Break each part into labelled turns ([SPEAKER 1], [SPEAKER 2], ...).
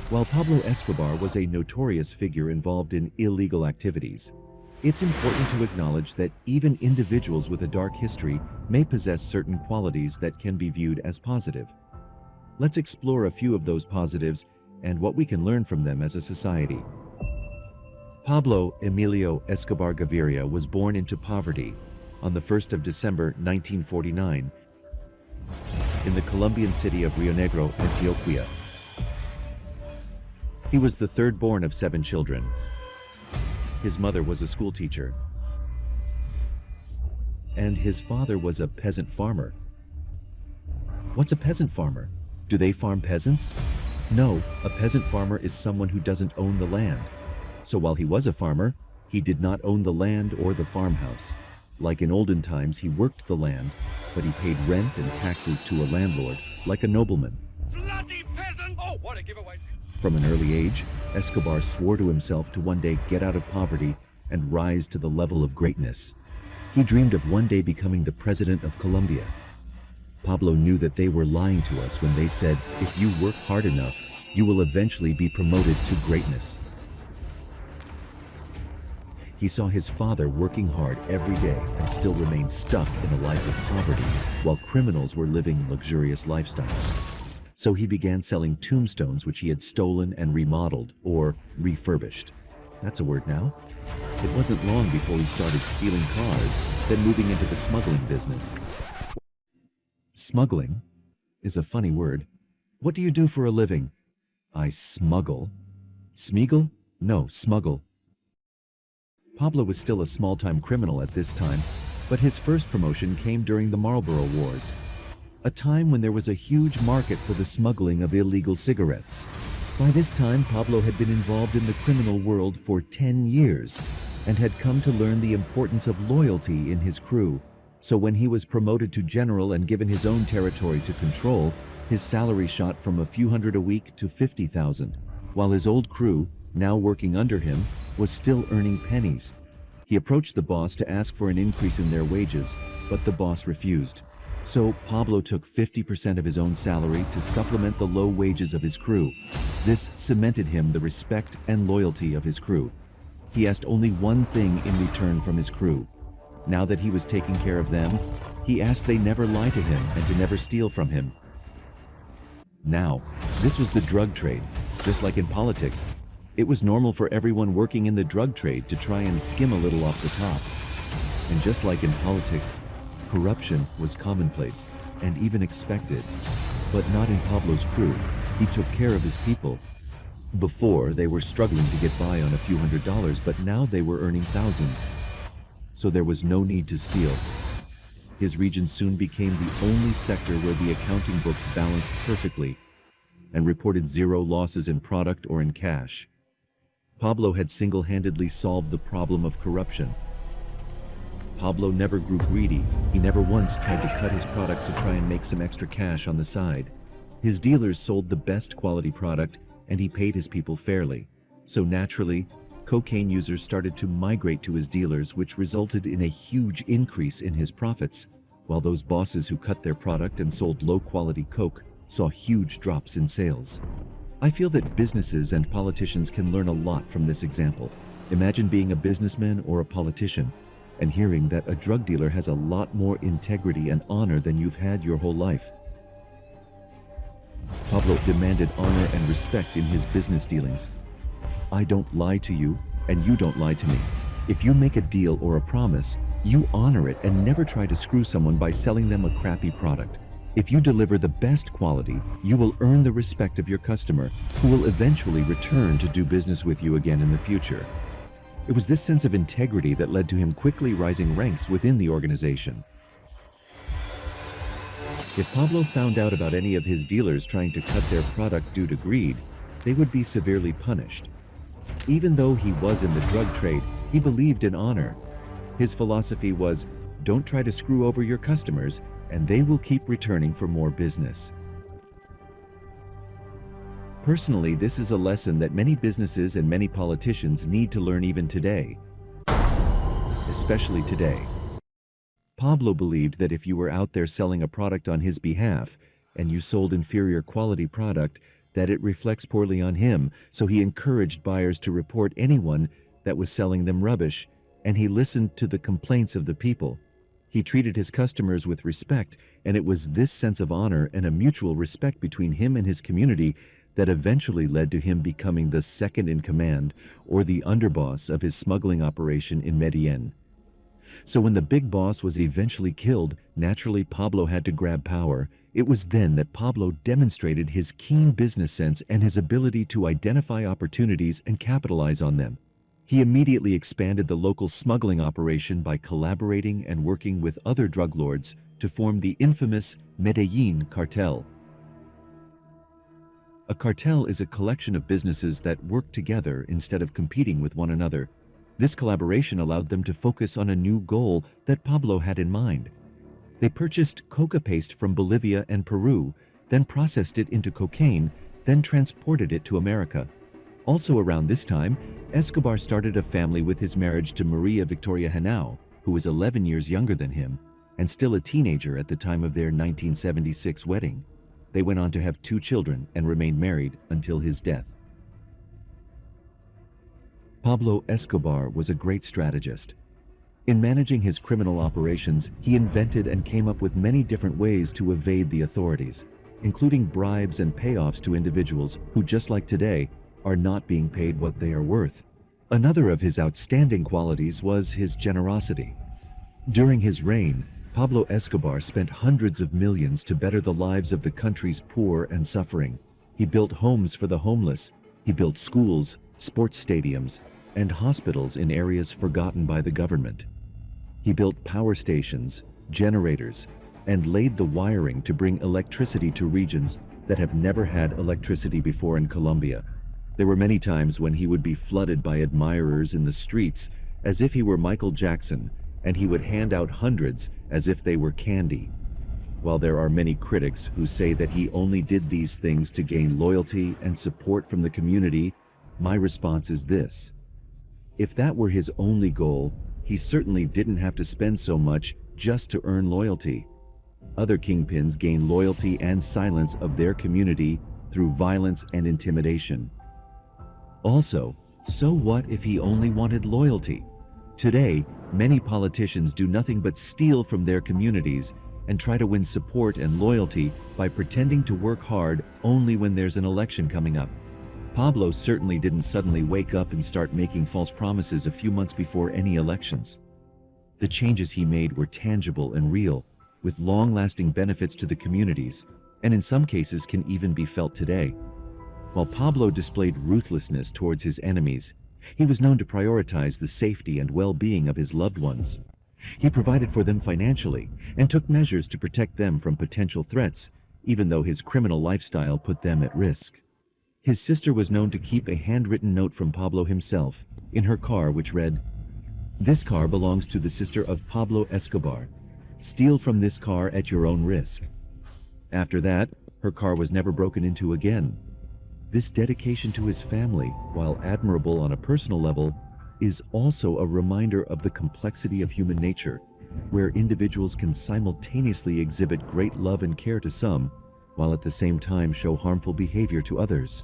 [SPEAKER 1] While Pablo Escobar was a notorious figure involved in illegal activities, it's important to acknowledge that even individuals with a dark history may possess certain qualities that can be viewed as positive. Let's explore a few of those positives and what we can learn from them as a society. Pablo Emilio Escobar Gaviria was born into poverty on the 1st of December 1949 in the Colombian city of Rio Negro, Antioquia. He was the third born of 7 children. His mother was a school teacher, and his father was a peasant farmer. What's a peasant farmer? Do they farm peasants? No, a peasant farmer is someone who doesn't own the land. So while he was a farmer, he did not own the land or the farmhouse. Like in olden times, he worked the land, but he paid rent and taxes to a landlord, like a nobleman.
[SPEAKER 2] Bloody peasant! Oh, what a giveaway!
[SPEAKER 1] From an early age, Escobar swore to himself to one day get out of poverty and rise to the level of greatness. He dreamed of one day becoming the president of Colombia. Pablo knew that they were lying to us when they said, if you work hard enough, you will eventually be promoted to greatness. He saw his father working hard every day and still remained stuck in a life of poverty while criminals were living luxurious lifestyles. So he began selling tombstones which he had stolen and remodeled or refurbished. That's a word now. It wasn't long before he started stealing cars, then moving into the smuggling business. Smuggling is a funny word. What do you do for a living? I smuggle. Smeagol? No, smuggle. Pablo was still a small-time criminal at this time, but his first promotion came during the Marlboro Wars, a time when there was a huge market for the smuggling of illegal cigarettes. By this time, Pablo had been involved in the criminal world for 10 years and had come to learn the importance of loyalty in his crew. So when he was promoted to general and given his own territory to control, his salary shot from a few hundred a week to 50,000, while his old crew, now working under him, was still earning pennies. He approached the boss to ask for an increase in their wages, but the boss refused. So Pablo took 50% of his own salary to supplement the low wages of his crew. This cemented him the respect and loyalty of his crew. He asked only one thing in return from his crew. Now that he was taking care of them, he asked they never lie to him and to never steal from him. Now, this was the drug trade. Just like in politics, it was normal for everyone working in the drug trade to try and skim a little off the top. And just like in politics, corruption was commonplace and even expected. But not in Pablo's crew. He took care of his people. Before, they were struggling to get by on a few $100s, but now they were earning thousands. So there was no need to steal. His region soon became the only sector where the accounting books balanced perfectly and reported 0 losses in product or in cash. Pablo had single-handedly solved the problem of corruption. Pablo never grew greedy. He never once tried to cut his product to try and make some extra cash on the side. His dealers sold the best quality product, and he paid his people fairly. So naturally, cocaine users started to migrate to his dealers, which resulted in a huge increase in his profits, while those bosses who cut their product and sold low-quality coke saw huge drops in sales. I feel that businesses and politicians can learn a lot from this example. Imagine being a businessman or a politician and hearing that a drug dealer has a lot more integrity and honor than you've had your whole life. Pablo demanded honor and respect in his business dealings. I don't lie to you, and you don't lie to me. If you make a deal or a promise, you honor it and never try to screw someone by selling them a crappy product. If you deliver the best quality, you will earn the respect of your customer, who will eventually return to do business with you again in the future. It was this sense of integrity that led to him quickly rising ranks within the organization. If Pablo found out about any of his dealers trying to cut their product due to greed, they would be severely punished. Even though he was in the drug trade, he believed in honor. His philosophy was, don't try to screw over your customers, and they will keep returning for more business. Personally, this is a lesson that many businesses and many politicians need to learn even today. Especially today. Pablo believed that if you were out there selling a product on his behalf, and you sold inferior quality product, that it reflects poorly on him, so he encouraged buyers to report anyone that was selling them rubbish, and he listened to the complaints of the people. He treated his customers with respect, and it was this sense of honor and a mutual respect between him and his community that eventually led to him becoming the second in command, or the underboss of his smuggling operation in Medellin. So when the big boss was eventually killed, naturally Pablo had to grab power. It was then that Pablo demonstrated his keen business sense and his ability to identify opportunities and capitalize on them. He immediately expanded the local smuggling operation by collaborating and working with other drug lords to form the infamous Medellin cartel. A cartel is a collection of businesses that work together instead of competing with one another. This collaboration allowed them to focus on a new goal that Pablo had in mind. They purchased coca paste from Bolivia and Peru, then processed it into cocaine, then transported it to America. Also around this time, Escobar started a family with his marriage to Maria Victoria Henao, who was 11 years younger than him and still a teenager at the time of their 1976 wedding. They went on to have 2 children and remained married until his death. Pablo Escobar was a great strategist. In managing his criminal operations, he invented and came up with many different ways to evade the authorities, including bribes and payoffs to individuals who, just like today, are not being paid what they are worth. Another of his outstanding qualities was his generosity. During his reign, Pablo Escobar spent hundreds of millions to better the lives of the country's poor and suffering. He built homes for the homeless. He built schools, sports stadiums, and hospitals in areas forgotten by the government. He built power stations, generators, and laid the wiring to bring electricity to regions that have never had electricity before in Colombia. There were many times when he would be flooded by admirers in the streets as if he were Michael Jackson, and he would hand out hundreds as if they were candy. While there are many critics who say that he only did these things to gain loyalty and support from the community, my response is this: if that were his only goal, he certainly didn't have to spend so much just to earn loyalty. Other kingpins gain loyalty and silence of their community through violence and intimidation. Also, so what if he only wanted loyalty? Today, many politicians do nothing but steal from their communities and try to win support and loyalty by pretending to work hard only when there's an election coming up. Pablo certainly didn't suddenly wake up and start making false promises a few months before any elections. The changes he made were tangible and real, with long-lasting benefits to the communities, and in some cases can even be felt today. While Pablo displayed ruthlessness towards his enemies, he was known to prioritize the safety and well-being of his loved ones. He provided for them financially and took measures to protect them from potential threats, even though his criminal lifestyle put them at risk. His sister was known to keep a handwritten note from Pablo himself in her car which read, "This car belongs to the sister of Pablo Escobar. Steal from this car at your own risk." After that, her car was never broken into again. This dedication to his family, while admirable on a personal level, is also a reminder of the complexity of human nature, where individuals can simultaneously exhibit great love and care to some, while at the same time show harmful behavior to others.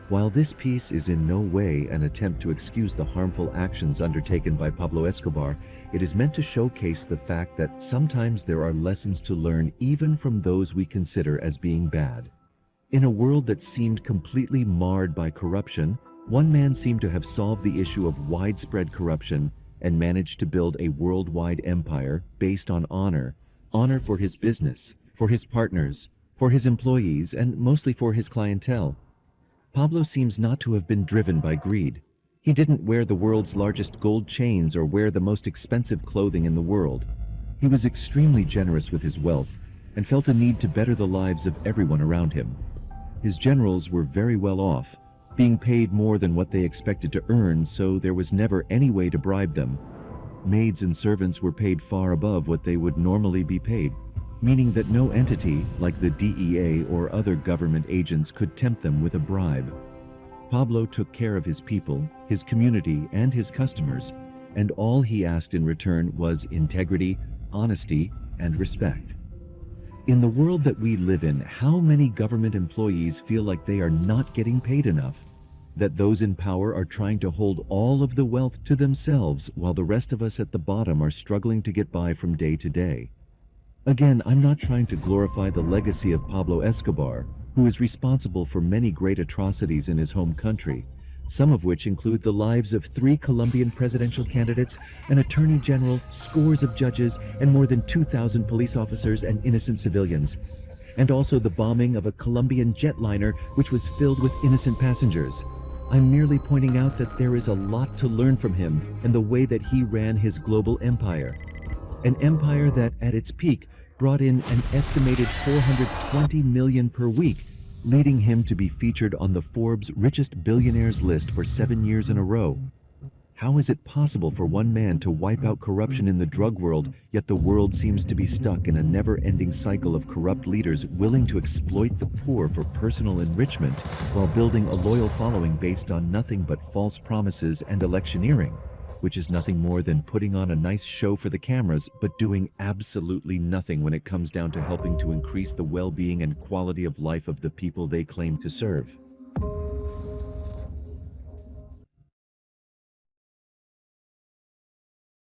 [SPEAKER 1] While this piece is in no way an attempt to excuse the harmful actions undertaken by Pablo Escobar, it is meant to showcase the fact that sometimes there are lessons to learn even from those we consider as being bad. In a world that seemed completely marred by corruption, one man seemed to have solved the issue of widespread corruption and managed to build a worldwide empire based on honor for his business, for his partners, for his employees, and mostly for his clientele. Pablo seems not to have been driven by greed. He didn't wear the world's largest gold chains or wear the most expensive clothing in the world. He was extremely generous with his wealth and felt a need to better the lives of everyone around him. His generals were very well off, being paid more than what they expected to earn, so there was never any way to bribe them. Maids and servants were paid far above what they would normally be paid, meaning that no entity, like the DEA or other government agents, could tempt them with a bribe. Pablo took care of his people, his community, and his customers, and all he asked in return was integrity, honesty, and respect. In the world that we live in, how many government employees feel like they are not getting paid enough? That those in power are trying to hold all of the wealth to themselves while the rest of us at the bottom are struggling to get by from day to day? Again, I'm not trying to glorify the legacy of Pablo Escobar, who is responsible for many great atrocities in his home country, some of which include the lives of 3 Colombian presidential candidates, an attorney general, scores of judges, and more than 2,000 police officers and innocent civilians, and also the bombing of a Colombian jetliner which was filled with innocent passengers. I'm merely pointing out that there is a lot to learn from him and the way that he ran his global empire. An empire that, at its peak, brought in an estimated $420 million per week, leading him to be featured on the Forbes richest billionaires list for 7 years in a row. How is it possible for one man to wipe out corruption in the drug world, yet the world seems to be stuck in a never-ending cycle of corrupt leaders willing to exploit the poor for personal enrichment while building a loyal following based on nothing but false promises and electioneering, which is nothing more than putting on a nice show for the cameras but doing absolutely nothing when it comes down to helping to increase the well-being and quality of life of the people they claim to serve?